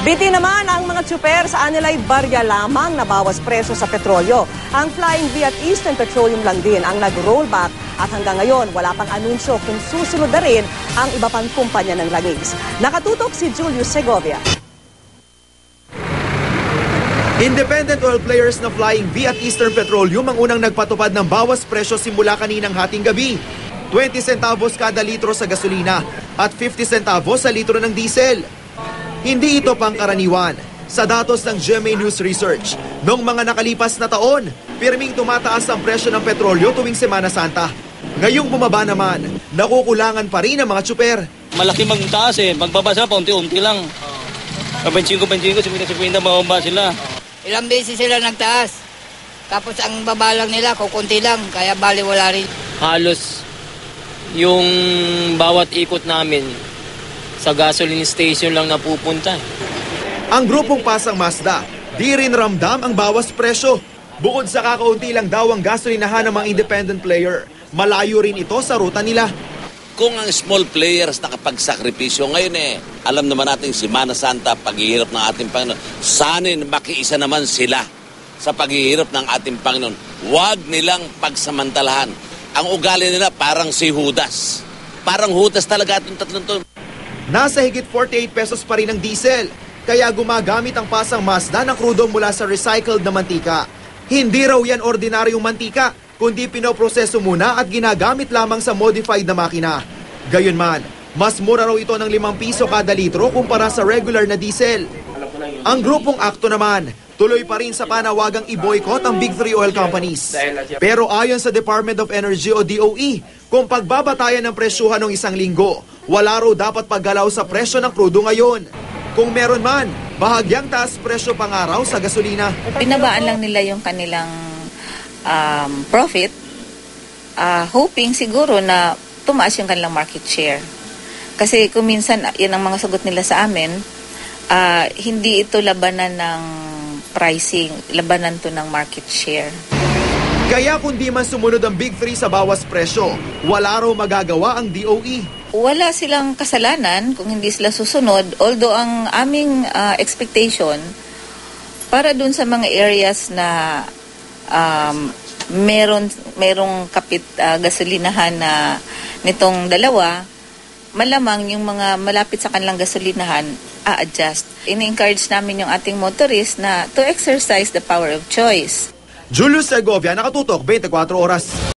Biti naman ang mga tsuper sa anila'y barya lamang na bawas presyo sa petrolyo. Ang Flying V at Eastern Petroleum lang din ang nag-rollback at hanggang ngayon wala pang anunsyo kung susunod na rin ang iba pang kumpanya ng langis. Nakatutok si Julius Segovia. Independent oil players na Flying V at Eastern Petroleum ang unang nagpatupad ng bawas presyo simula kaninang hating gabi. 20 centavos kada litro sa gasolina at 50 centavos sa litro ng diesel. Hindi ito pangkaraniwan. Sa datos ng GMA News Research, noong mga nakalipas na taon, pirming tumataas ang presyo ng petrolyo tuwing Semana Santa. Ngayong bumaba naman, nakukulangan pa rin ang mga tsuper. Malaki magtaas magbabasa pa unti-unti lang. 25, 50, mababa sila. Ilang beses sila nagtaas. Tapos ang baba lang nila, kukunti lang, kaya bali wala rin. Halos yung bawat ikot namin sa gasoline station lang napupunta. Ang grupong Pasang Mazda, di rin ramdam ang bawas presyo. Bukod sa kakaunti lang daw ang gasolinahan ng mga independent player, malayo rin ito sa ruta nila. Kung ang small players nakapagsakripisyo ngayon alam naman natin Semana Santa, paghihirap ng ating Panginoon. Sana makiisa naman sila sa paghihirap ng ating Panginoon. Huwag nilang pagsamantalahan. Ang ugali nila parang si Judas. Parang Judas talaga itong tatlong to. Nasa higit 48 pesos pa rin ang diesel, kaya gumagamit ang Pasang Mazda ng krudo mula sa recycled na mantika. Hindi raw yan ordinaryong mantika, kundi pinoproseso muna at ginagamit lamang sa modified na makina. Gayunman, mas mura raw ito ng 5 piso kada litro kumpara sa regular na diesel. Ang grupong ACTO naman, tuloy pa rin sa panawagang i-boycott ang Big Three oil companies. Pero ayon sa Department of Energy o DOE, kung pagbabatayan ng presyuhan ng isang linggo, wala raw dapat paggalaw sa presyo ng krudo ngayon. Kung meron man, bahagyang taas presyo pang araw sa gasolina. Binabaan lang nila yung kanilang profit, hoping siguro na tumaas yung kanilang market share. Kasi kung minsan, yan ang mga sagot nila sa amin, hindi ito labanan ng pricing, labanan to ng market share. Kaya kung di man sumunod ang Big Three sa bawas presyo, wala raw magagawa ang DOE. Wala silang kasalanan kung hindi sila susunod, although ang aming expectation para dun sa mga areas na merong kapit gasolinahan na nitong dalawa, malamang yung mga malapit sa kanilang gasolinahan a-adjust. Ini-encourage namin yung ating motorist na to exercise the power of choice. Julius Segovia, nakatutok 24 oras.